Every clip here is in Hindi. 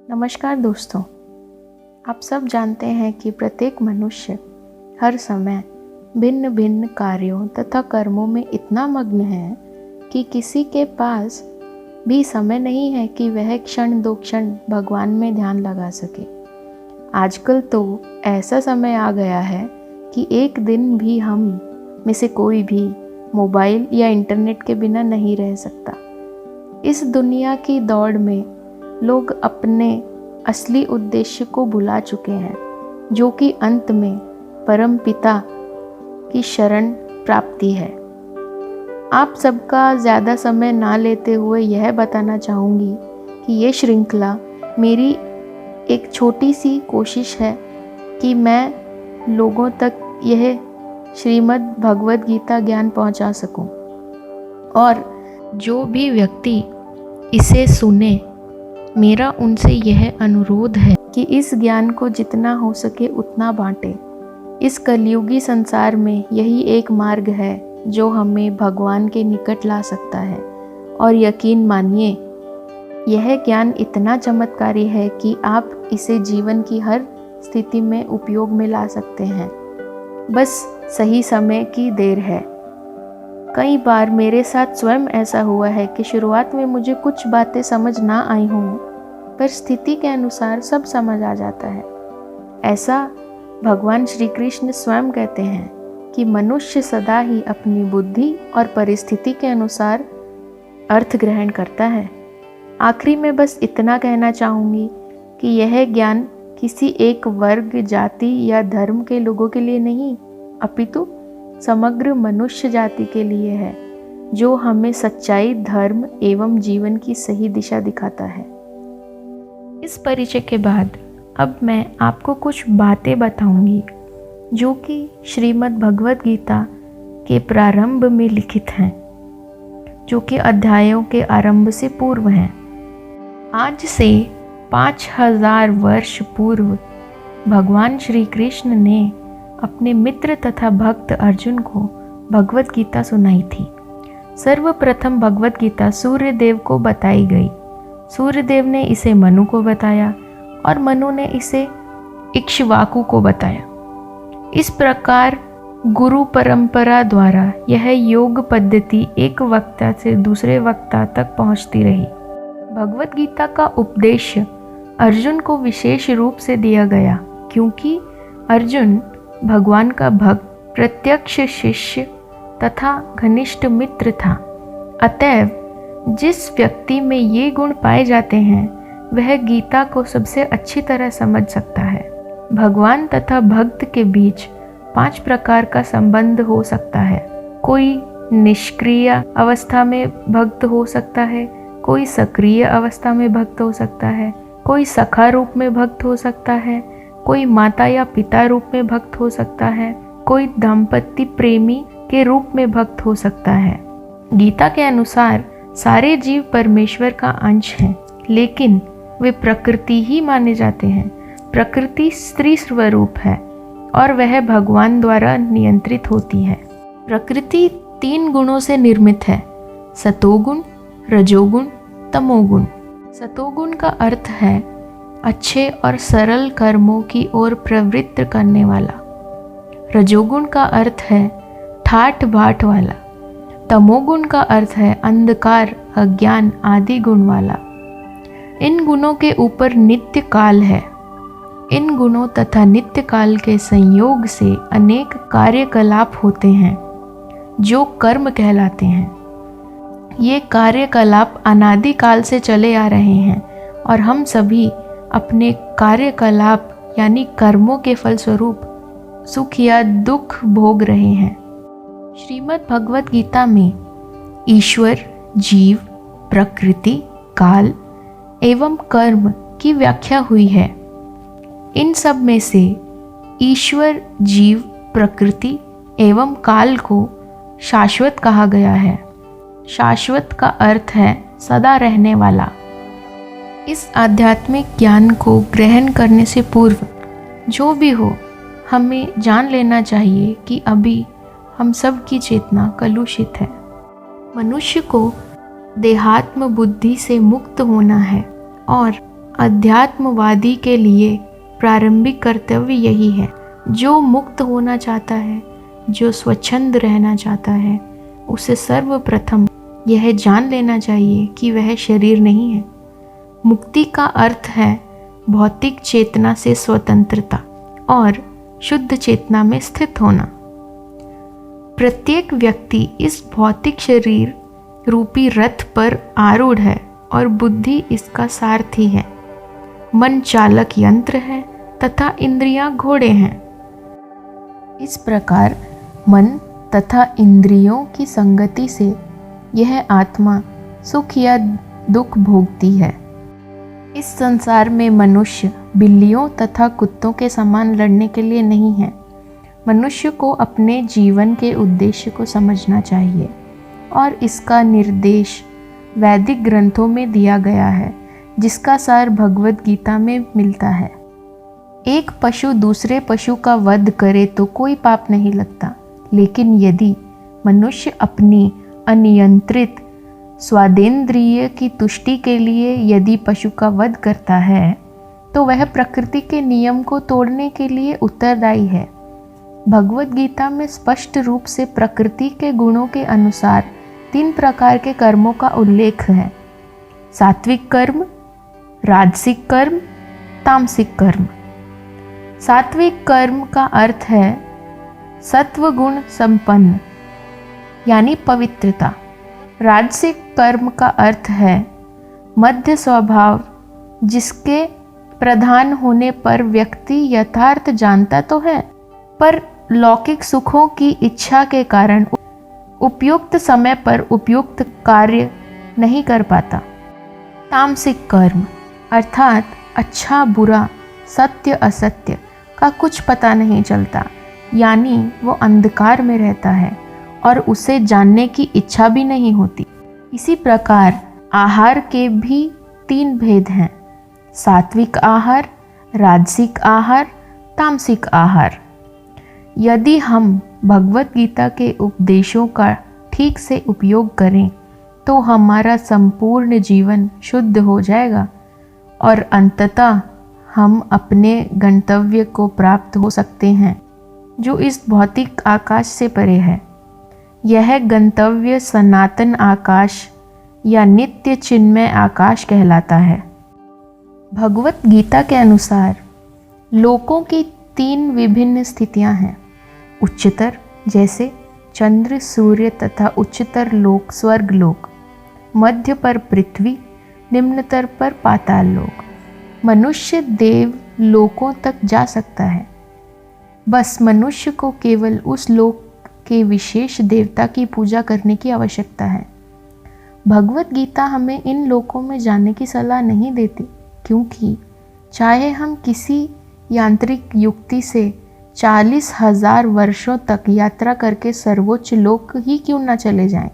नमस्कार दोस्तों, आप सब जानते हैं कि प्रत्येक मनुष्य हर समय भिन्न भिन्न कार्यों तथा कर्मों में इतना मग्न है कि किसी के पास भी समय नहीं है कि वह क्षण दो क्षण भगवान में ध्यान लगा सके। आजकल तो ऐसा समय आ गया है कि एक दिन भी हम में से कोई भी मोबाइल या इंटरनेट के बिना नहीं रह सकता। इस दुनिया की दौड़ में लोग अपने असली उद्देश्य को भुला चुके हैं, जो कि अंत में परम पिता की शरण प्राप्ति है। आप सबका ज़्यादा समय ना लेते हुए यह बताना चाहूँगी कि ये श्रृंखला मेरी एक छोटी सी कोशिश है कि मैं लोगों तक यह श्रीमद् भगवद गीता ज्ञान पहुँचा सकूँ, और जो भी व्यक्ति इसे सुने, मेरा उनसे यह अनुरोध है कि इस ज्ञान को जितना हो सके उतना बांटें। इस कलयुगी संसार में यही एक मार्ग है जो हमें भगवान के निकट ला सकता है। और यकीन मानिए, यह ज्ञान इतना चमत्कारी है कि आप इसे जीवन की हर स्थिति में उपयोग में ला सकते हैं। बस सही समय की देर है। कई बार मेरे साथ स्वयं ऐसा हुआ है कि शुरुआत में मुझे कुछ बातें समझ ना आई हों, पर स्थिति के अनुसार सब समझ आ जाता है। ऐसा भगवान श्री कृष्ण स्वयं कहते हैं कि मनुष्य सदा ही अपनी बुद्धि और परिस्थिति के अनुसार अर्थ ग्रहण करता है। आखिरी में बस इतना कहना चाहूँगी कि यह ज्ञान किसी एक वर्ग, जाति या धर्म के लोगों के लिए नहीं, अपितु समग्र मनुष्य जाति के लिए है, जो हमें सच्चाई, धर्म एवं जीवन की सही दिशा दिखाता है। इस परिचय के बाद अब मैं आपको कुछ बातें बताऊंगी जो कि श्रीमद् भगवद गीता के प्रारंभ में लिखित हैं, जो कि अध्यायों के आरंभ से पूर्व हैं। आज से 5000 वर्ष पूर्व भगवान श्री कृष्ण ने अपने मित्र तथा भक्त अर्जुन को भगवद गीता सुनाई थी। सर्वप्रथम भगवद गीता सूर्य देव को बताई गई। सूर्य देव ने इसे मनु को बताया और मनु ने इसे इक्ष्वाकु को बताया। इस प्रकार गुरु परंपरा द्वारा यह योग पद्धति एक वक्ता से दूसरे वक्ता तक पहुंचती रही। भगवद गीता का उपदेश अर्जुन को विशेष रूप से दिया गया, क्योंकि अर्जुन भगवान का भक्त, प्रत्यक्ष शिष्य तथा घनिष्ठ मित्र था। अतएव जिस व्यक्ति में ये गुण पाए जाते हैं, वह गीता को सबसे अच्छी तरह समझ सकता है। भगवान तथा भक्त के बीच 5 प्रकार का संबंध हो सकता है। कोई निष्क्रिय अवस्था में भक्त हो सकता है, कोई सक्रिय अवस्था में भक्त हो सकता है, कोई सखा रूप में भक्त हो सकता है, कोई माता या पिता रूप में भक्त हो सकता है, कोई दाम्पत्य प्रेमी के रूप में भक्त हो सकता है। गीता के अनुसार सारे जीव परमेश्वर का अंश हैं, लेकिन वे प्रकृति ही माने जाते हैं। प्रकृति स्त्री स्वरूप है और वह भगवान द्वारा नियंत्रित होती है। प्रकृति 3 गुणों से निर्मित है: सतोगुण, रजोगुण, तमोगुण। सतोगुण का अर्थ है अच्छे और सरल कर्मों की ओर प्रवृत्त करने वाला। रजोगुण का अर्थ है ठाठ बाट वाला। तमोगुण का अर्थ है अंधकार, अज्ञान आदि गुण वाला। इन गुणों के ऊपर नित्य काल है। इन गुणों तथा नित्य काल के संयोग से अनेक कार्यकलाप होते हैं, जो कर्म कहलाते हैं। ये कार्यकलाप अनादि काल से चले आ रहे हैं और हम सभी अपने कार्यकलाप यानी कर्मों के फलस्वरूप सुख या दुख भोग रहे हैं। श्रीमद् भगवद गीता में ईश्वर, जीव, प्रकृति, काल एवं कर्म की व्याख्या हुई है। इन सब में से ईश्वर, जीव, प्रकृति एवं काल को शाश्वत कहा गया है। शाश्वत का अर्थ है सदा रहने वाला। इस आध्यात्मिक ज्ञान को ग्रहण करने से पूर्व जो भी हो, हमें जान लेना चाहिए कि अभी हम सब की चेतना कलुषित है। मनुष्य को देहात्म बुद्धि से मुक्त होना है और अध्यात्मवादी के लिए प्रारंभिक कर्तव्य यही है। जो मुक्त होना चाहता है, जो स्वच्छंद रहना चाहता है, उसे सर्वप्रथम यह जान लेना चाहिए कि वह शरीर नहीं है। मुक्ति का अर्थ है भौतिक चेतना से स्वतंत्रता और शुद्ध चेतना में स्थित होना। प्रत्येक व्यक्ति इस भौतिक शरीर रूपी रथ पर आरूढ़ है और बुद्धि इसका सारथी है। मन चालक यंत्र है तथा इंद्रियां घोड़े हैं। इस प्रकार मन तथा इंद्रियों की संगति से यह आत्मा सुख या दुख भोगती है। इस संसार में मनुष्य बिल्लियों तथा कुत्तों के समान लड़ने के लिए नहीं है। मनुष्य को अपने जीवन के उद्देश्य को समझना चाहिए और इसका निर्देश वैदिक ग्रंथों में दिया गया है, जिसका सार भगवद गीता में मिलता है। एक पशु दूसरे पशु का वध करे तो कोई पाप नहीं लगता, लेकिन यदि मनुष्य अपनी अनियंत्रित स्वादेंद्रिय की तुष्टि के लिए यदि पशु का वध करता है तो वह प्रकृति के नियम को तोड़ने के लिए उत्तरदायी है। भगवद गीता में स्पष्ट रूप से प्रकृति के गुणों के अनुसार 3 प्रकार के कर्मों का उल्लेख है: सात्विक कर्म, राजसिक कर्म, तामसिक कर्म। सात्विक कर्म का अर्थ है सत्व गुण संपन्न यानी पवित्रता। राजसिक कर्म का अर्थ है मध्य स्वभाव, जिसके प्रधान होने पर व्यक्ति यथार्थ जानता तो है, पर लौकिक सुखों की इच्छा के कारण उपयुक्त समय पर उपयुक्त कार्य नहीं कर पाता। तामसिक कर्म अर्थात अच्छा बुरा, सत्य असत्य का कुछ पता नहीं चलता, यानी वो अंधकार में रहता है और उसे जानने की इच्छा भी नहीं होती। इसी प्रकार आहार के भी 3 भेद हैं: सात्विक आहार, राजसिक आहार, तामसिक आहार। यदि हम भगवद गीता के उपदेशों का ठीक से उपयोग करें तो हमारा संपूर्ण जीवन शुद्ध हो जाएगा और अंततः हम अपने गंतव्य को प्राप्त हो सकते हैं, जो इस भौतिक आकाश से परे है। यह गंतव्य सनातन आकाश या नित्य चिन्मय आकाश कहलाता है। भगवत गीता के अनुसार लोकों की 3 विभिन्न स्थितियां हैं: उच्चतर जैसे चंद्र, सूर्य तथा उच्चतर लोक स्वर्ग लोक, मध्य पर पृथ्वी, निम्नतर पर पाताल लोक। मनुष्य देव लोकों तक जा सकता है, बस मनुष्य को केवल उस लोक के विशेष देवता की पूजा करने की आवश्यकता है। भगवत गीता हमें इन लोकों में जाने की सलाह नहीं देती, क्योंकि चाहे हम किसी यांत्रिक युक्ति से 40,000 वर्षों तक यात्रा करके सर्वोच्च लोक ही क्यों न चले जाएं,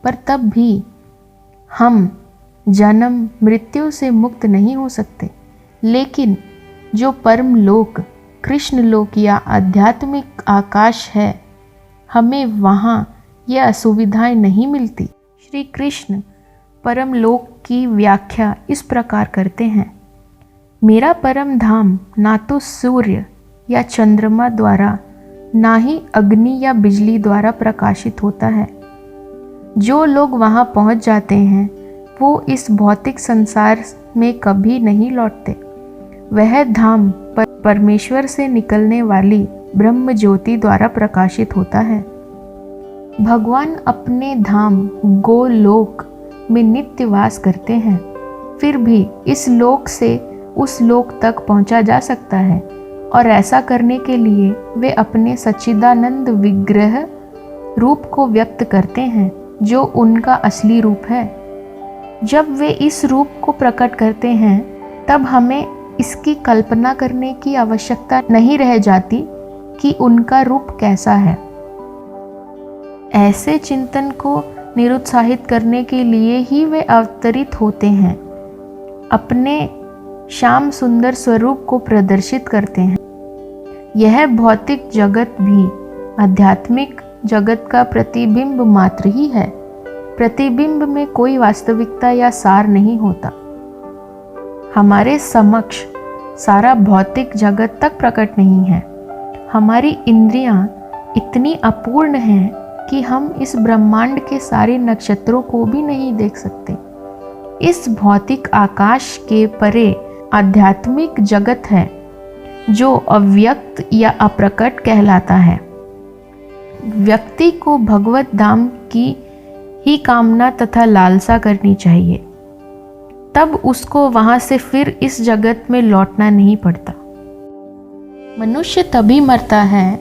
पर तब भी हम जन्म मृत्यु से मुक्त नहीं हो सकते। लेकिन जो परम लोक, कृष्ण लोक या आध्यात्मिक आकाश है, हमें वहाँ ये असुविधाएं नहीं मिलती। श्री कृष्ण परम लोक की व्याख्या इस प्रकार करते हैं: मेरा परम धाम ना तो सूर्य या चंद्रमा द्वारा, ना ही अग्नि या बिजली द्वारा प्रकाशित होता है। जो लोग वहाँ पहुँच जाते हैं वो इस भौतिक संसार में कभी नहीं लौटते। वह धाम परमेश्वर से निकलने वाली ब्रह्म ज्योति द्वारा प्रकाशित होता है। भगवान अपने धाम गोलोक में नित्य वास करते हैं, फिर भी इस लोक से उस लोक तक पहुंचा जा सकता है, और ऐसा करने के लिए वे अपने सच्चिदानंद विग्रह रूप को व्यक्त करते हैं, जो उनका असली रूप है। जब वे इस रूप को प्रकट करते हैं तब हमें इसकी कल्पना करने की आवश्यकता नहीं रह जाती कि उनका रूप कैसा है। ऐसे चिंतन को निरुत्साहित करने के लिए ही वे अवतरित होते हैं, अपने श्याम सुंदर स्वरूप को प्रदर्शित करते हैं। यह भौतिक जगत भी आध्यात्मिक जगत का प्रतिबिंब मात्र ही है। प्रतिबिंब में कोई वास्तविकता या सार नहीं होता। हमारे समक्ष सारा भौतिक जगत तक प्रकट नहीं है। हमारी इंद्रियां इतनी अपूर्ण हैं कि हम इस ब्रह्मांड के सारे नक्षत्रों को भी नहीं देख सकते। इस भौतिक आकाश के परे आध्यात्मिक जगत है जो अव्यक्त या अप्रकट कहलाता है। व्यक्ति को भगवत धाम की ही कामना तथा लालसा करनी चाहिए, तब उसको वहां से फिर इस जगत में लौटना नहीं पड़ता। मनुष्य तभी मरता है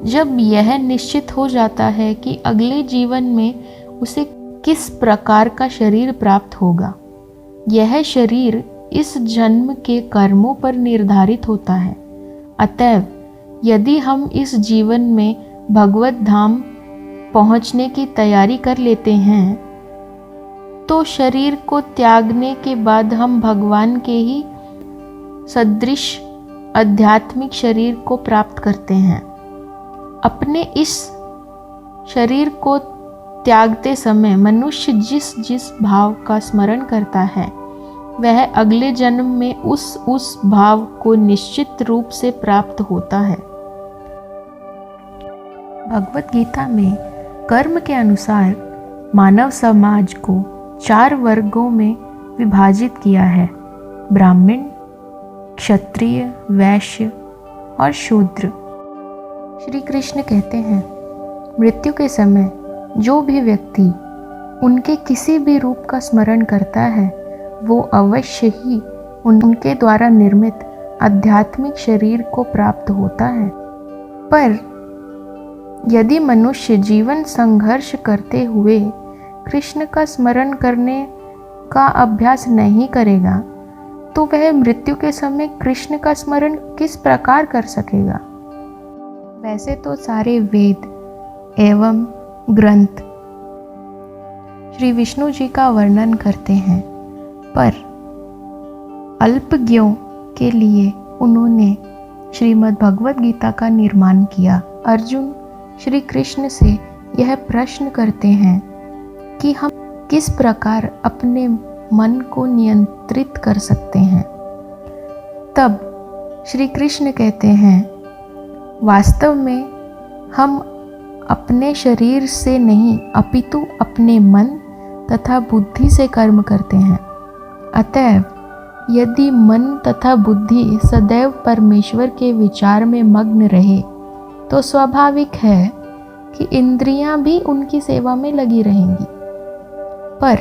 जब यह निश्चित हो जाता है कि अगले जीवन में उसे किस प्रकार का शरीर प्राप्त होगा। यह शरीर इस जन्म के कर्मों पर निर्धारित होता है। अतएव यदि हम इस जीवन में भगवत धाम पहुंचने की तैयारी कर लेते हैं तो शरीर को त्यागने के बाद हम भगवान के ही सदृश आध्यात्मिक शरीर को प्राप्त करते हैं। अपने इस शरीर को त्यागते समय मनुष्य जिस जिस भाव का स्मरण करता है वह अगले जन्म में उस भाव को निश्चित रूप से प्राप्त होता है। भगवत गीता में कर्म के अनुसार मानव समाज को 4 वर्गों में विभाजित किया है: ब्राह्मण, क्षत्रिय, वैश्य और शूद्र। श्री कृष्ण कहते हैं, मृत्यु के समय जो भी व्यक्ति उनके किसी भी रूप का स्मरण करता है वो अवश्य ही उनके द्वारा निर्मित आध्यात्मिक शरीर को प्राप्त होता है। पर यदि मनुष्य जीवन संघर्ष करते हुए कृष्ण का स्मरण करने का अभ्यास नहीं करेगा तो वह मृत्यु के समय कृष्ण का स्मरण किस प्रकार कर सकेगा। वैसे तो सारे वेद एवं ग्रंथ श्री विष्णु जी का वर्णन करते हैं, पर अल्पज्ञों के लिए उन्होंने श्रीमद् भगवत गीता का निर्माण किया। अर्जुन श्री कृष्ण से यह प्रश्न करते हैं कि हम किस प्रकार अपने मन को नियंत्रित कर सकते हैं। तब श्री कृष्ण कहते हैं, वास्तव में हम अपने शरीर से नहीं अपितु अपने मन तथा बुद्धि से कर्म करते हैं। अतएव यदि मन तथा बुद्धि सदैव परमेश्वर के विचार में मग्न रहे तो स्वाभाविक है कि इंद्रियां भी उनकी सेवा में लगी रहेंगी। पर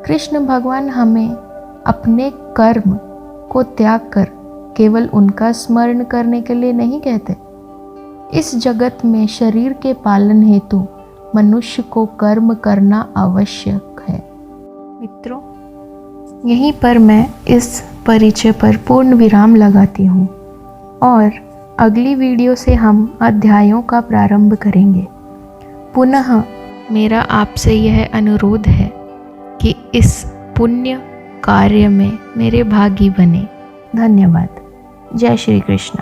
कृष्ण भगवान हमें अपने कर्म को त्याग कर केवल उनका स्मरण करने के लिए नहीं कहते। इस जगत में शरीर के पालन हेतु मनुष्य को कर्म करना आवश्यक है। मित्रों, यहीं पर मैं इस परिचय पर पूर्ण विराम लगाती हूँ और अगली वीडियो से हम अध्यायों का प्रारंभ करेंगे। पुनः मेरा आपसे यह अनुरोध है कि इस पुण्य कार्य में मेरे भागी बने। धन्यवाद। जय श्री कृष्ण।